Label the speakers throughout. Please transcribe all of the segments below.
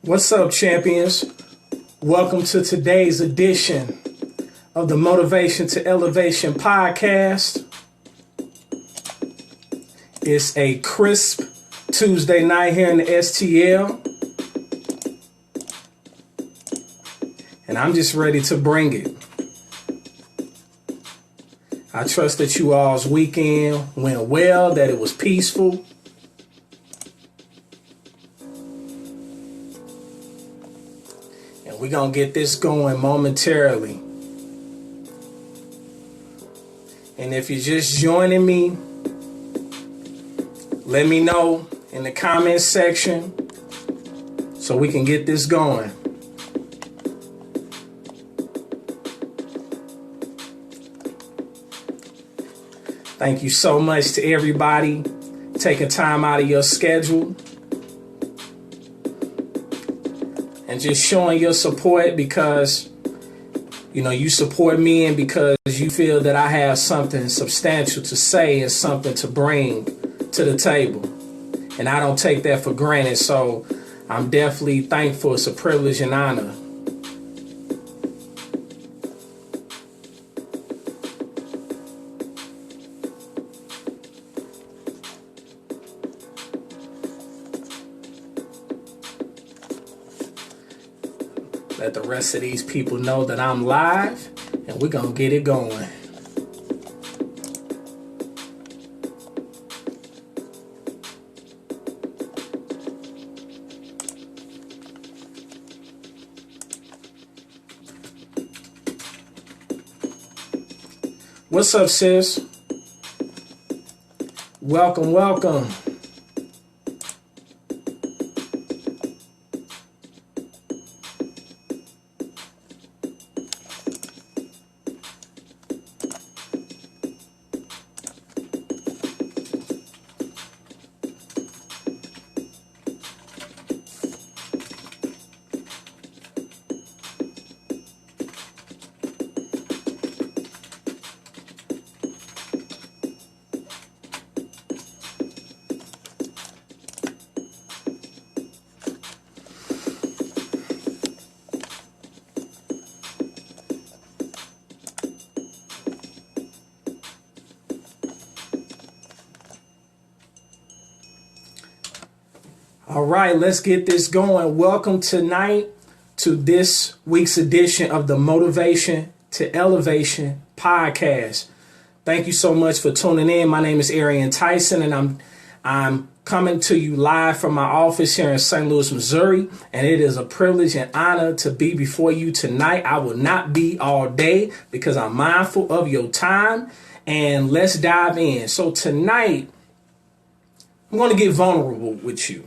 Speaker 1: What's up, champions? Welcome to today's edition of the Motivation to Elevation podcast. It's a crisp Tuesday night here in the STL, and I'm just ready to bring it. I trust that you all's weekend went well, that it was peaceful. And we're going to get this going momentarily. And if you're just joining me, let me know in the comments section so we can get this going. Thank you so much to everybody taking time out of your schedule and just showing your support because, you support me and because you feel that I have something substantial to say and something to bring to the table. And I don't take that for granted. So I'm definitely thankful. It's a privilege and honor. Let the rest of these people know that I'm live and we're going to get it going. What's up, sis? Welcome, welcome. All right, let's get this going. Welcome tonight to this week's edition of the Motivation to Elevation podcast. Thank you so much for tuning in. My name is Arian Tyson, and I'm coming to you live from my office here in St. Louis, Missouri, and it is a privilege and honor to be before you tonight. I will not be all day because I'm mindful of your time, and let's dive in. So tonight, I'm going to get vulnerable with you.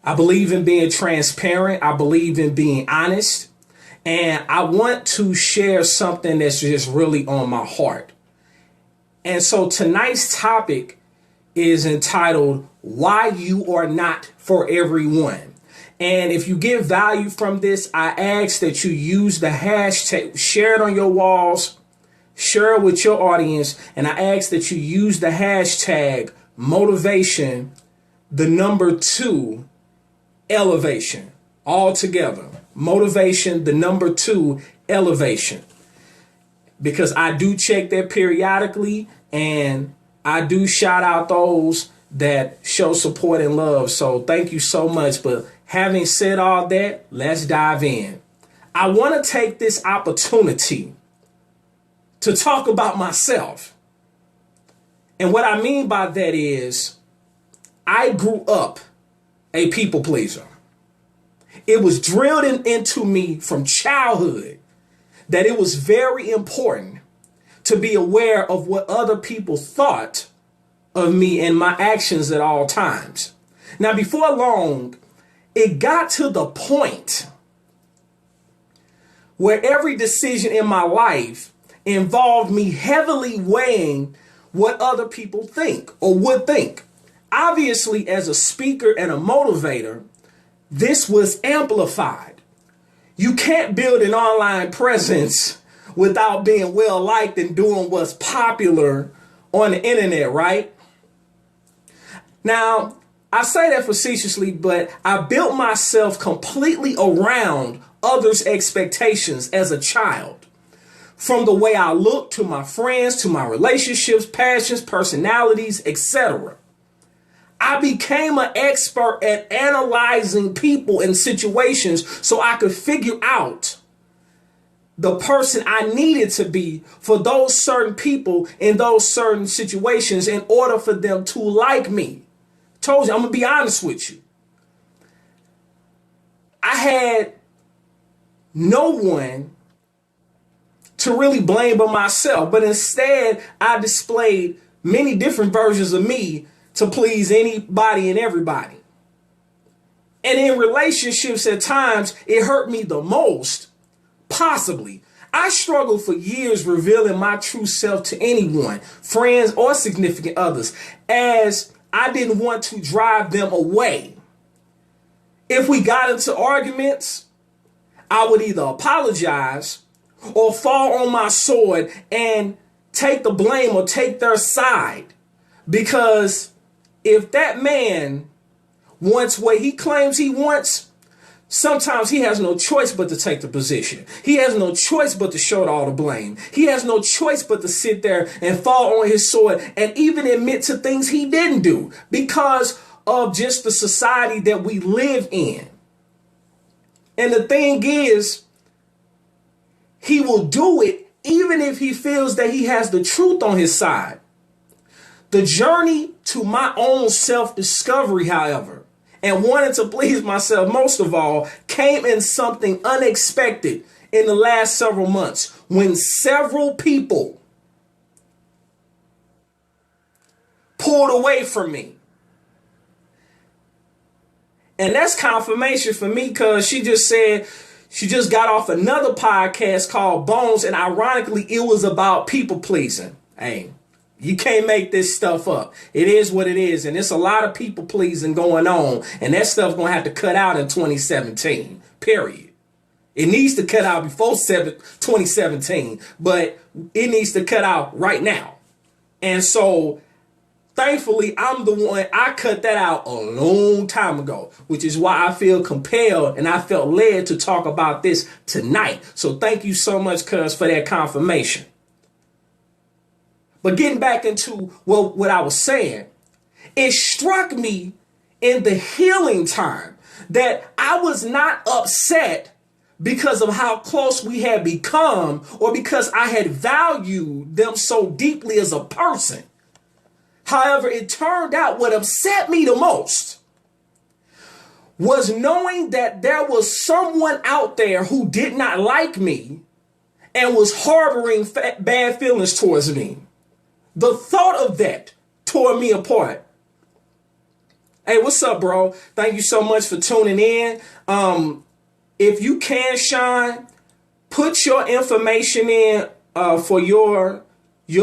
Speaker 1: I believe in being transparent. I believe in being honest. And I want to share something that's just really on my heart. And so tonight's topic is entitled, Why You Are Not for Everyone. And if you get value from this, I ask that you use the hashtag, share it on your walls, share it with your audience. And I ask that you use the hashtag motivation, the number 2, elevation, all together. Motivation, the number 2, elevation. Because I do check that periodically and I do shout out those that show support and love. So thank you so much. But having said all that, let's dive in. I want to take this opportunity to talk about myself. And what I mean by that is I grew up a people pleaser. It was drilled into me from childhood that it was very important to be aware of what other people thought of me and my actions at all times. Now, before long, it got to the point where every decision in my life involved me heavily weighing what other people think or would think. Obviously, as a speaker and a motivator, this was amplified. You can't build an online presence without being well liked and doing what's popular on the internet, right? Now, I say that facetiously, but I built myself completely around others' expectations as a child. From the way I look to my friends, to my relationships, passions, personalities, etc. I became an expert at analyzing people and situations so I could figure out the person I needed to be for those certain people in those certain situations in order for them to like me. Told you, I'm going to be honest with you. I had no one to really blame but myself, but instead I displayed many different versions of me to please anybody and everybody. And in relationships at times, it hurt me the most. Possibly. I struggled for years revealing my true self to anyone, friends or significant others, as I didn't want to drive them away. If we got into arguments, I would either apologize or fall on my sword and take the blame or take their side. Because if that man wants what he claims he wants, sometimes he has no choice but to take the position. He has no choice but to shoulder all the blame. He has no choice but to sit there and fall on his sword and even admit to things he didn't do because of just the society that we live in. And the thing is, he will do it even if he feels that he has the truth on his side. The journey to my own self-discovery, however, and wanting to please myself most of all, came in something unexpected in the last several months when several people pulled away from me. And that's confirmation for me because she just said she just got off another podcast called Bones, and ironically, it was about people pleasing. Hey, you can't make this stuff up. It is what it is. And it's a lot of people pleasing going on. And that stuff's going to have to cut out in 2017. Period. It needs to cut out before 2017. But it needs to cut out right now. And so, thankfully, I'm the one. I cut that out a long time ago. Which is why I feel compelled and I felt led to talk about this tonight. So thank you so much, cuz, for that confirmation. But getting back into what I was saying, it struck me in the healing time that I was not upset because of how close we had become or because I had valued them so deeply as a person. However, it turned out what upset me the most was knowing that there was someone out there who did not like me and was harboring bad feelings towards me. The thought of that tore me apart. Hey, what's up, bro? Thank you so much for tuning in. If you can, Sean, put your information in for your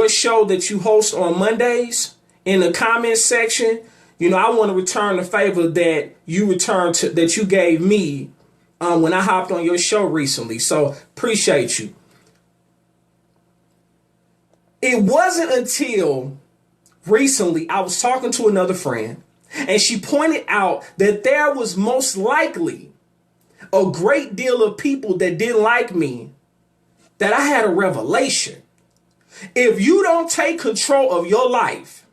Speaker 1: show that you host on Mondays in the comments section. You know, I want to return the favor that you gave me when I hopped on your show recently. So appreciate you. It wasn't until recently I was talking to another friend and she pointed out that there was most likely a great deal of people that didn't like me, that I had a revelation. If you don't take control of your life,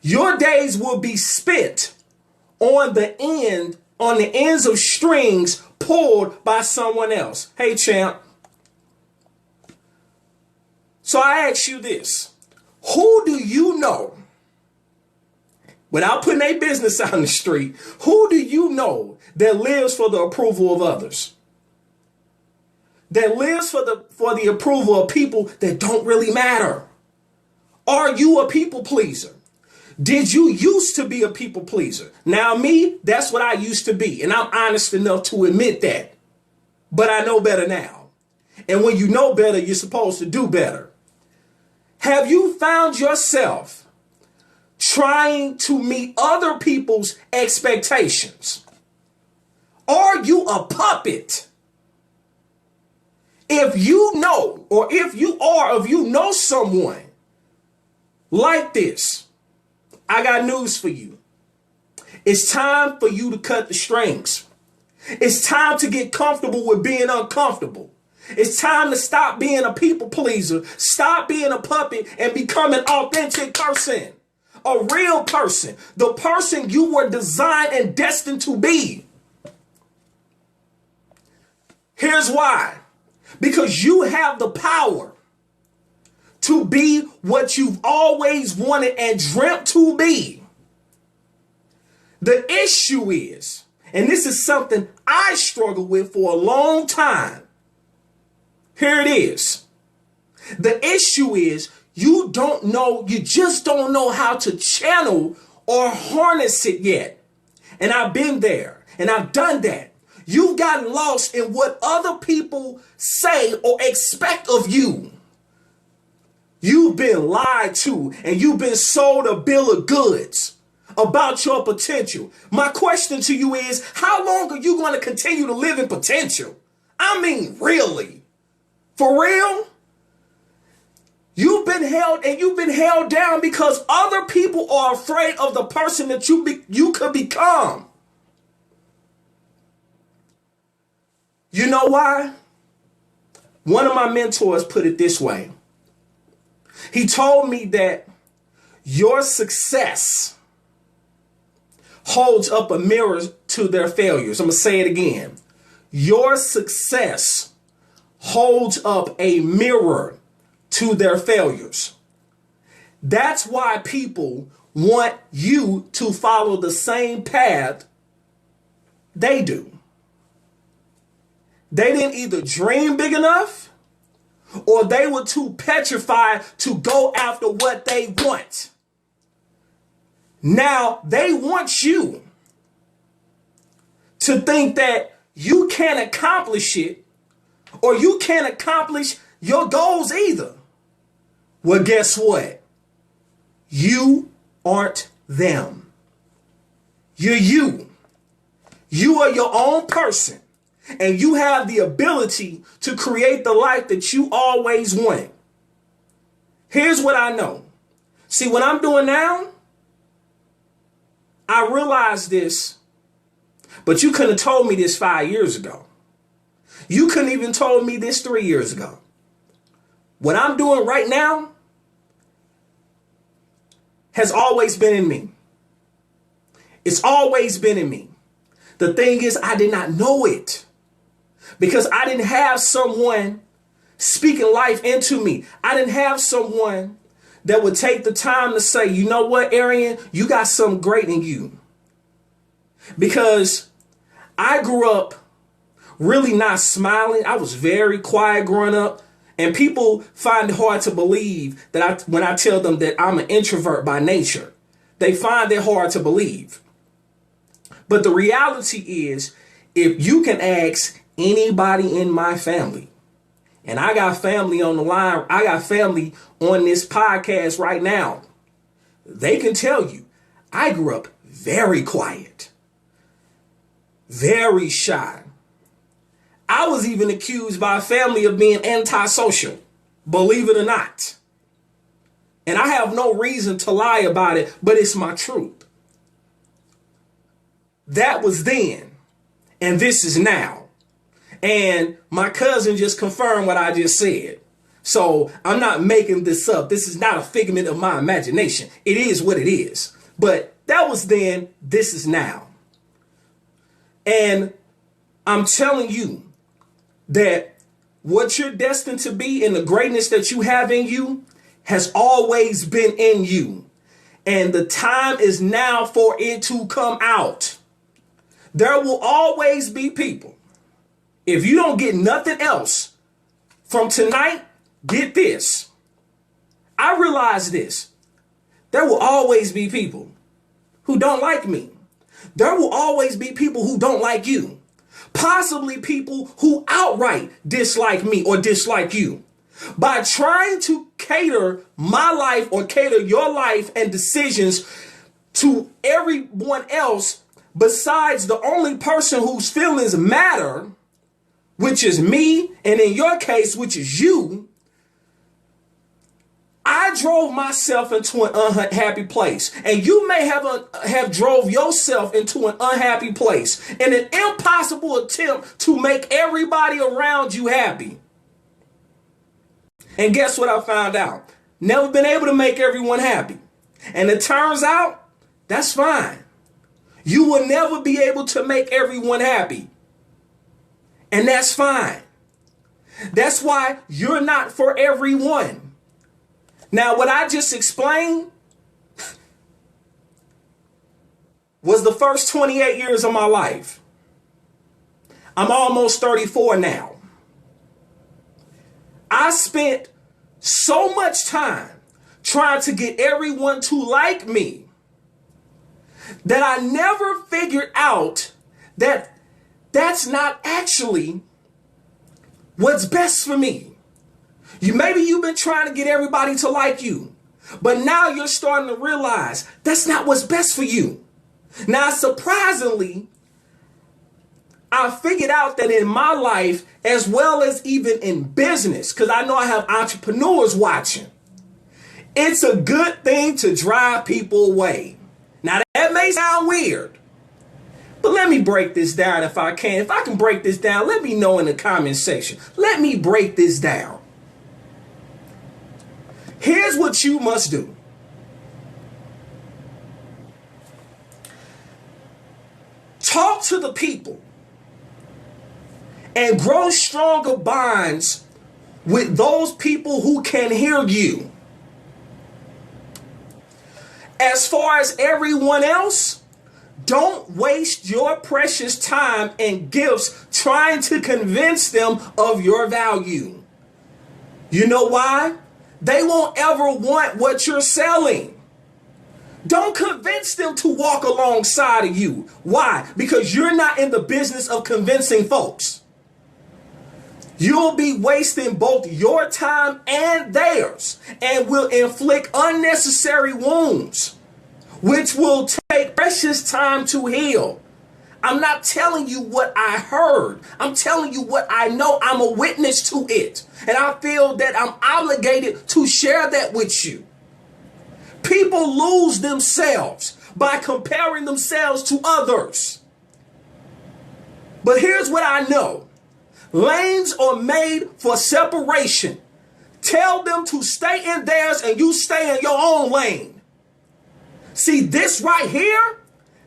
Speaker 1: your days will be spent on the ends of strings pulled by someone else. Hey, champ. So I ask you this, who do you know, without putting a business out in the street, who do you know that lives for the approval of others? That lives for the approval of people that don't really matter? Are you a people pleaser? Did you used to be a people pleaser? Now me, that's what I used to be. And I'm honest enough to admit that. But I know better now. And when you know better, you're supposed to do better. Have you found yourself trying to meet other people's expectations? Are you a puppet? If you know, or if you know someone like this, I got news for you. It's time for you to cut the strings. It's time to get comfortable with being uncomfortable. It's time to stop being a people pleaser, stop being a puppet, and become an authentic person, a real person, the person you were designed and destined to be. Here's why. Because you have the power to be what you've always wanted and dreamt to be. The issue is, and this is something I struggled with for a long time. Here it is. The issue is you just don't know how to channel or harness it yet. And I've been there and I've done that. You've gotten lost in what other people say or expect of you. You've been lied to and you've been sold a bill of goods about your potential. My question to you is, how long are you going to continue to live in potential? I mean, really? For real? You've been held down because other people are afraid of the person that you could become. You know why? One of my mentors put it this way. He told me that your success holds up a mirror to their failures. I'm going to say it again. Your success holds up a mirror to their failures. That's why people want you to follow the same path they do. They didn't either dream big enough or they were too petrified to go after what they want. Now they want you to think that you can't accomplish it or you can't accomplish your goals either. Well, guess what? You aren't them. You're you. You are your own person. And you have the ability to create the life that you always wanted. Here's what I know. See, what I'm doing now, I realize this, but you couldn't have told me this 5 years ago. You couldn't even told me this 3 years ago. What I'm doing right now has always been in me. It's always been in me. The thing is, I did not know it because I didn't have someone speaking life into me. I didn't have someone that would take the time to say, you know what, Arian, you got something great in you. Because I grew up really not smiling. I was very quiet growing up. And people find it hard to believe that when I tell them that I'm an introvert by nature. They find it hard to believe. But the reality is, if you can ask anybody in my family, and I got family on the line, I got family on this podcast right now, they can tell you I grew up very quiet, very shy. I was even accused by family of being antisocial, believe it or not. And I have no reason to lie about it, but it's my truth. That was then, and this is now. And my cousin just confirmed what I just said. So I'm not making this up. This is not a figment of my imagination. It is what it is. But that was then, this is now. And I'm telling you that what you're destined to be and the greatness that you have in you has always been in you. And the time is now for it to come out. There will always be people. If you don't get nothing else from tonight, get this. I realize this. There will always be people who don't like me. There will always be people who don't like you. Possibly people who outright dislike me or dislike you. By trying to cater my life or cater your life and decisions to everyone else besides the only person whose feelings matter, which is me, and in your case, which is you, I drove myself into an unhappy place, and you may have drove yourself into an unhappy place in an impossible attempt to make everybody around you happy. And guess what I found out? Never been able to make everyone happy. And it turns out that's fine. You will never be able to make everyone happy. And that's fine. That's why you're not for everyone. Now, what I just explained was the first 28 years of my life. I'm almost 34 now. I spent so much time trying to get everyone to like me that I never figured out that that's not actually what's best for me. Maybe you've been trying to get everybody to like you, but now you're starting to realize that's not what's best for you. Now, surprisingly, I figured out that in my life, as well as even in business, because I know I have entrepreneurs watching, it's a good thing to drive people away. Now, that may sound weird, but let me break this down if I can. If I can break this down, let me know in the comment section. Let me break this down. Here's what you must do. Talk to the people and grow stronger bonds with those people who can hear you. As far as everyone else, don't waste your precious time and gifts trying to convince them of your value. You know why? They won't ever want what you're selling. Don't convince them to walk alongside of you. Why? Because you're not in the business of convincing folks. You'll be wasting both your time and theirs and will inflict unnecessary wounds, which will take precious time to heal. I'm not telling you what I heard. I'm telling you what I know. I'm a witness to it. And I feel that I'm obligated to share that with you. People lose themselves by comparing themselves to others. But here's what I know. Lanes are made for separation. Tell them to stay in theirs and you stay in your own lane. See, this right here,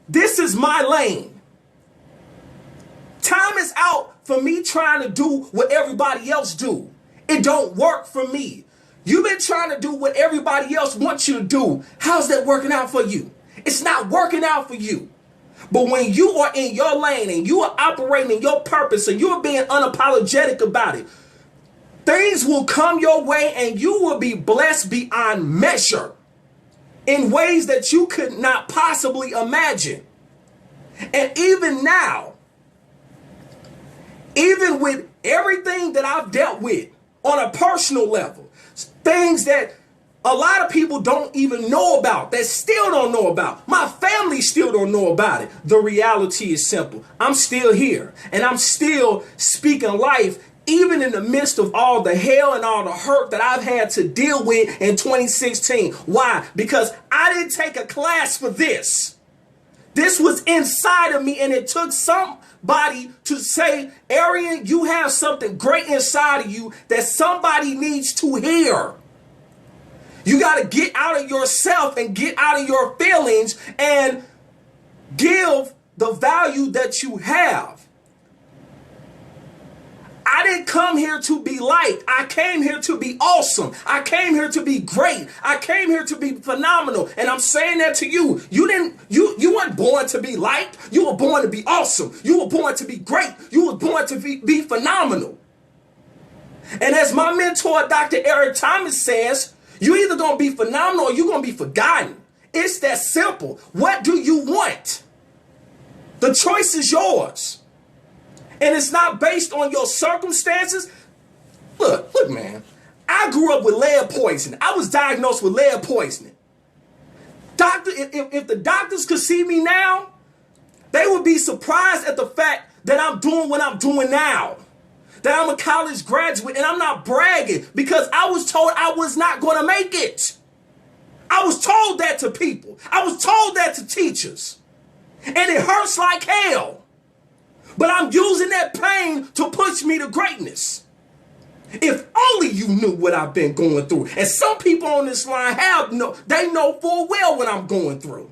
Speaker 1: this is my lane. Time is out for me trying to do what everybody else do. It don't work for me. You've been trying to do what everybody else wants you to do. How's that working out for you? It's not working out for you. But when you are in your lane and you are operating in your purpose and you're being unapologetic about it, things will come your way and you will be blessed beyond measure in ways that you could not possibly imagine. And even now, even with everything that I've dealt with on a personal level, things that a lot of people don't even know about, that still don't know about. My family still don't know about it. The reality is simple. I'm still here and I'm still speaking life, even in the midst of all the hell and all the hurt that I've had to deal with in 2016. Why? Because I didn't take a class for this. This was inside of me, and it took somebody to say, Arian, you have something great inside of you that somebody needs to hear. You got to get out of yourself and get out of your feelings and give the value that you have. I didn't come here to be liked. I came here to be awesome. I came here to be great. I came here to be phenomenal. And I'm saying that to you. You weren't born to be liked. You were born to be awesome. You were born to be great. You were born to be phenomenal. And as my mentor, Dr. Arian Tyson says, you're either going to be phenomenal or you're going to be forgotten. It's that simple. What do you want? The choice is yours. And it's not based on your circumstances. Look, man. I grew up with lead poisoning. I was diagnosed with lead poisoning. If the doctors could see me now, they would be surprised at the fact that I'm doing what I'm doing now. that I'm a college graduate, and I'm not bragging because I was told I was not going to make it. I was told that to people. I was told that to teachers. And it hurts like hell. But I'm using that pain to push me to greatness. If only you knew what I've been going through. And some people on this line they know full well what I'm going through.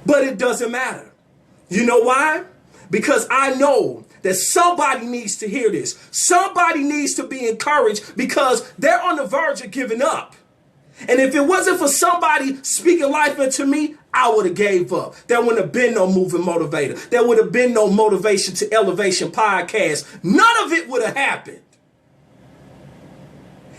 Speaker 1: But it doesn't matter. You know why? Because I know that somebody needs to hear this. Somebody needs to be encouraged because they're on the verge of giving up. And if it wasn't for somebody speaking life into me, I would have gave up. There wouldn't have been no Moving Motivator. There would have been no Motivation to Elevation podcast. None of it would have happened.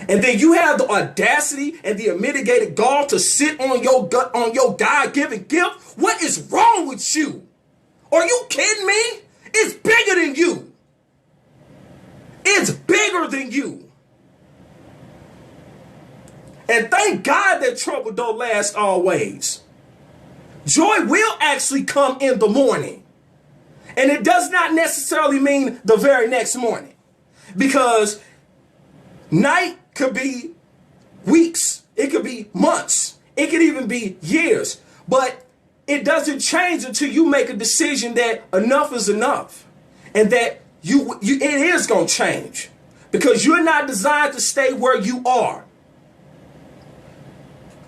Speaker 1: And then you have the audacity and the unmitigated gall to sit on your gut, on your God-given gift. What is wrong with you? Are you kidding me? It's bigger than you. It's bigger than you. And thank God that trouble don't last always. Joy will actually come in the morning. And it does not necessarily mean the very next morning. Because night could be weeks. It could be months. It could even be years. But it doesn't change until you make a decision that enough is enough. And that it is going to change. Because you're not designed to stay where you are.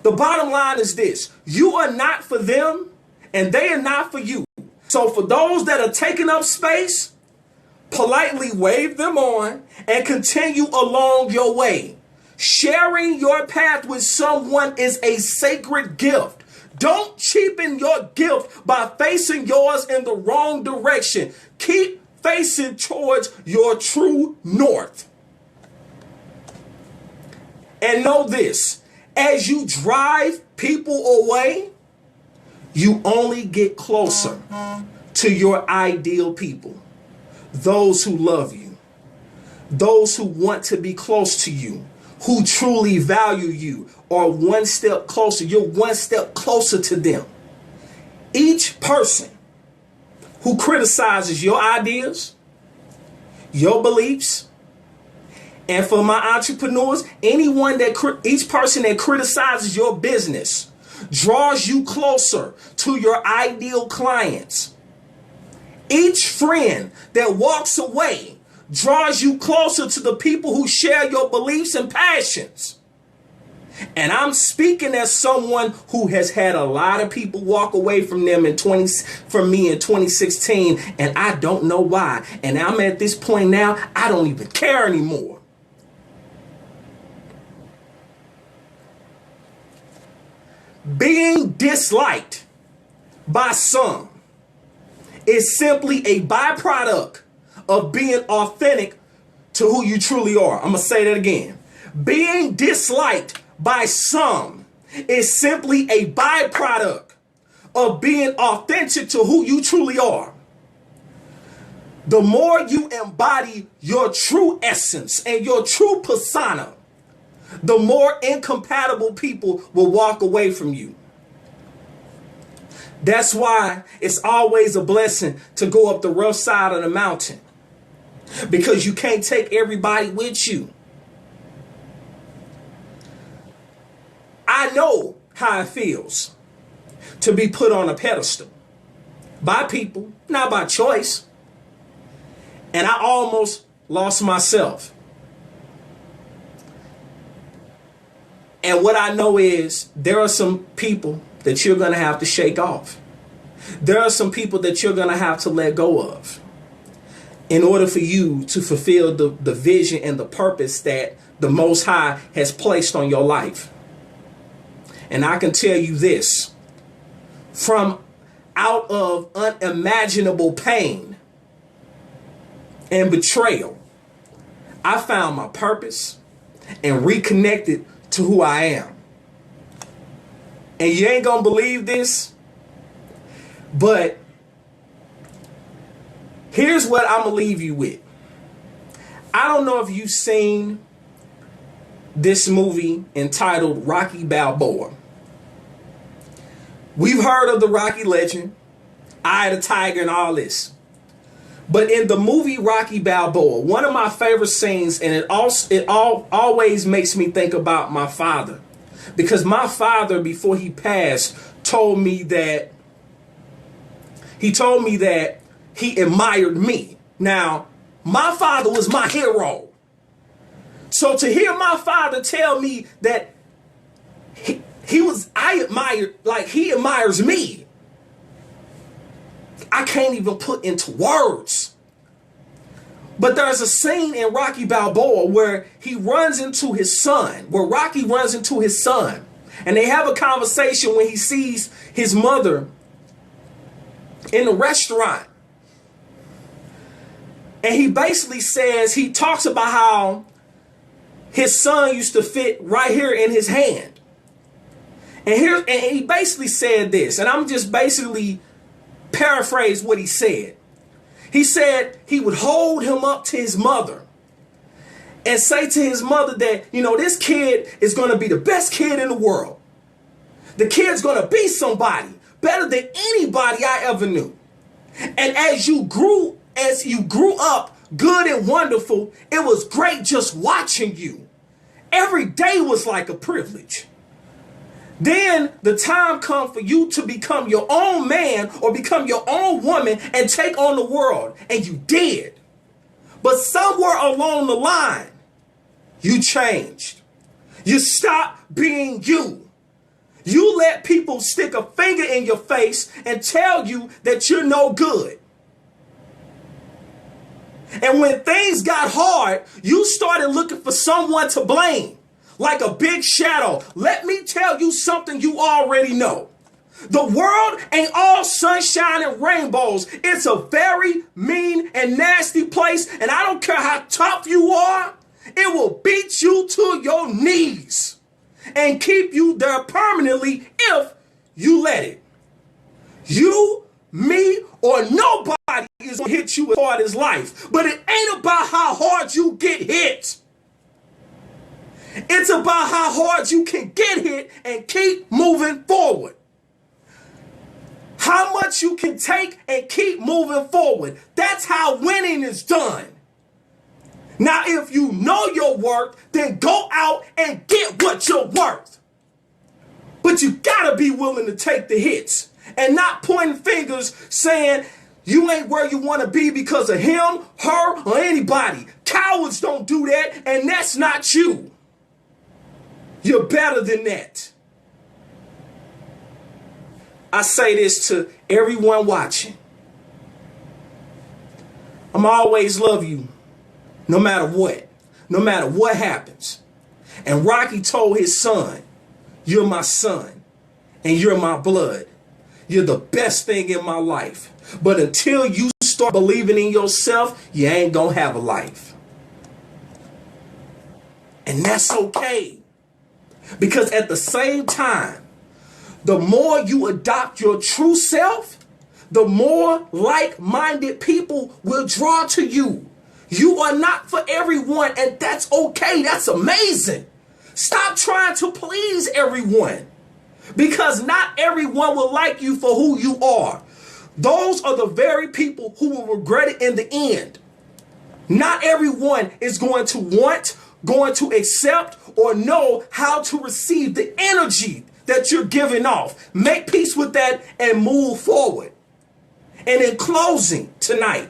Speaker 1: The bottom line is this. You are not for them, and they are not for you. So for those that are taking up space, politely wave them on and continue along your way. Sharing your path with someone is a sacred gift. Don't cheapen your gift by facing yours in the wrong direction. Keep facing towards your true north. And know this. As you drive people away, you only get closer to your ideal people. Those who love you. Those who want to be close to you. Who truly value you are one step closer. You're one step closer to them. Each person who criticizes your ideas, your beliefs, and for my entrepreneurs, each person that criticizes your business draws you closer to your ideal clients. Each friend that walks away draws you closer to the people who share your beliefs and passions. And I'm speaking as someone who has had a lot of people walk away from me in 2016, and I don't know why. And I'm at this point now, I don't even care anymore. Being disliked by some is simply a byproduct of being authentic to who you truly are. I'm going to say that again. Being disliked by some is simply a byproduct of being authentic to who you truly are. The more you embody your true essence and your true persona, the more incompatible people will walk away from you. That's why it's always a blessing to go up the rough side of the mountain. Because you can't take everybody with you. I know how it feels to be put on a pedestal by people, not by choice. And I almost lost myself. And what I know is there are some people that you're going to have to shake off. There are some people that you're going to have to let go of in order for you to fulfill the vision and the purpose that the Most High has placed on your life. And I can tell you this, from out of unimaginable pain and betrayal, I found my purpose and reconnected to who I am. And you ain't gonna believe this, but here's what I'm gonna leave you with. I don't know if you've seen this movie entitled Rocky Balboa. We've heard of the Rocky legend, Eye of the Tiger and all this. But in the movie Rocky Balboa, one of my favorite scenes, and always makes me think about my father, because my father, before he passed, told me that he admired me. Now, my father was my hero. So to hear my father tell me that he admires me, I can't even put into words. But there's a scene in Rocky Balboa where Rocky runs into his son, and they have a conversation when he sees his mother in a restaurant. And he basically he talks about how his son used to fit right here in his hand. And he basically said this, and I'm just basically paraphrase what he said. He said he would hold him up to his mother and say to his mother that, this kid is going to be the best kid in the world. The kid's going to be somebody better than anybody I ever knew. And as you grew up good and wonderful, it was great just watching you. Every day was like a privilege. Then the time comes for you to become your own man or become your own woman and take on the world. And you did. But somewhere along the line, you changed. You stopped being you. You let people stick a finger in your face and tell you that you're no good. And when things got hard, you started looking for someone to blame. Like a big shadow. Let me tell you something you already know. The world ain't all sunshine and rainbows. It's a very mean and nasty place. And I don't care how tough you are, it will beat you to your knees and keep you there permanently if you let it. You, me, or nobody is going to hit you as hard as life. But it ain't about how hard you get hit. It's about how hard you can get hit and keep moving forward. How much you can take and keep moving forward. That's how winning is done. Now, if you know your worth, then go out and get what you're worth. But you gotta be willing to take the hits and not pointing fingers saying you ain't where you want to be because of him, her, or anybody. Cowards don't do that, and that's not you. You're better than that. I say this to everyone watching. I'm always love you, no matter what happens. And Rocky told his son, you're my son, and you're my blood. You're the best thing in my life. But until you start believing in yourself, you ain't gonna have a life. And that's okay. Because at the same time, the more you adopt your true self, the more like-minded people will draw to you. You are not for everyone, and that's okay. That's amazing. Stop trying to please everyone, because not everyone will like you for who you are. Those are the very people who will regret it in the end. Not everyone is going to accept or know how to receive the energy that you're giving off. Make peace with that and move forward. And in closing tonight,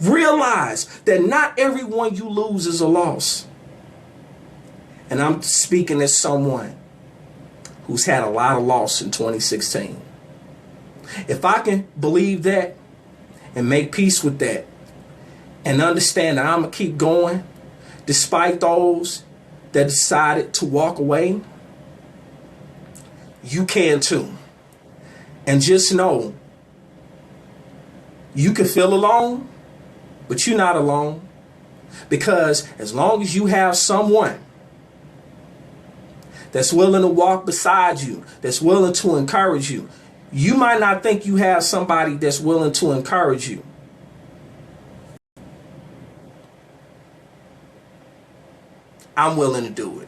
Speaker 1: realize that not everyone you lose is a loss. And I'm speaking as someone who's had a lot of loss in 2016. If I can believe that and make peace with that and understand that I'm going to keep going despite those that decided to walk away, you can too. And just know, you can feel alone, but you're not alone. Because as long as you have someone that's willing to walk beside you, that's willing to encourage you, you might not think you have somebody that's willing to encourage you. I'm willing to do it.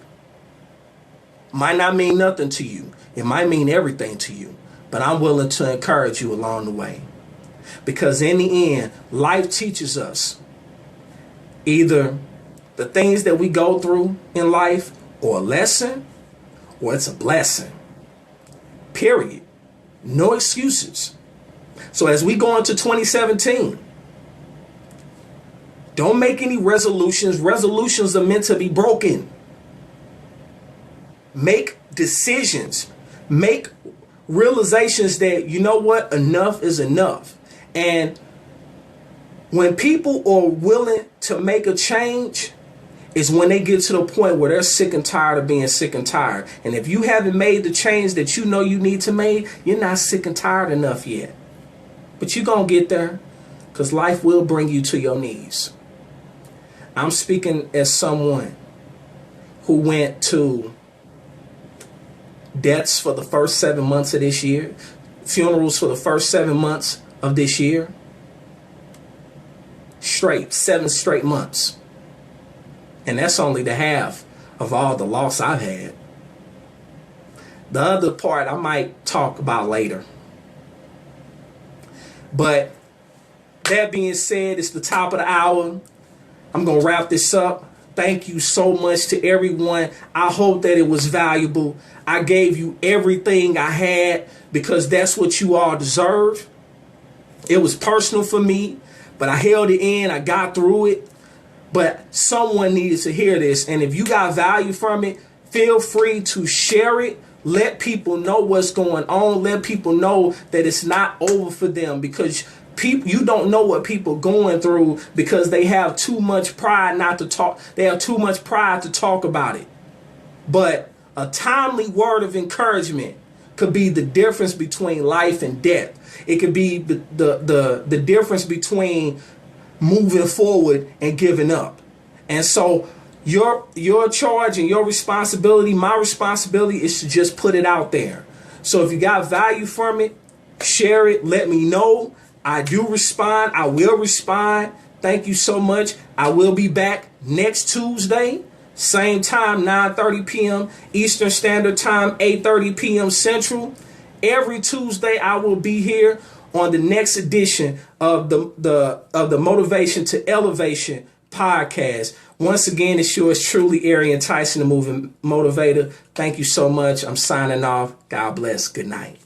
Speaker 1: Might not mean nothing to you. It might mean everything to you. But I'm willing to encourage you along the way. Because in the end, life teaches us either the things that we go through in life or a lesson or it's a blessing. Period. No excuses. So as we go into 2017, don't make any resolutions. Resolutions are meant to be broken. Make decisions. Make realizations that, you know what, enough is enough. And when people are willing to make a change is when they get to the point where they're sick and tired of being sick and tired. And if you haven't made the change that you know you need to make, you're not sick and tired enough yet. But you're going to get there because life will bring you to your knees. I'm speaking as someone who went to deaths for the first 7 months of this year, funerals for the first 7 months of this year, seven straight months. And that's only the half of all the loss I've had. The other part I might talk about later. But that being said, it's the top of the hour. I'm going to wrap this up. Thank you so much to everyone. I hope that it was valuable. I gave you everything I had because that's what you all deserve. It was personal for me, but I held it in. I got through it. But someone needed to hear this. And if you got value from it, feel free to share it. Let people know what's going on. Let people know that it's not over for them, because you don't know what people are going through because they have too much pride not to talk. They have too much pride to talk about it. But a timely word of encouragement could be the difference between life and death. It could be the difference between moving forward and giving up. And so your charge and your responsibility, my responsibility, is to just put it out there. So if you got value from it, share it. Let me know. I do respond. I will respond. Thank you so much. I will be back next Tuesday, same time, 9:30 p.m. Eastern Standard Time, 8:30 p.m. Central. Every Tuesday I will be here on the next edition of the Motivation to Elevation podcast. Once again, it's yours truly, Arian Tyson, the Moving Motivator. Thank you so much. I'm signing off. God bless. Good night.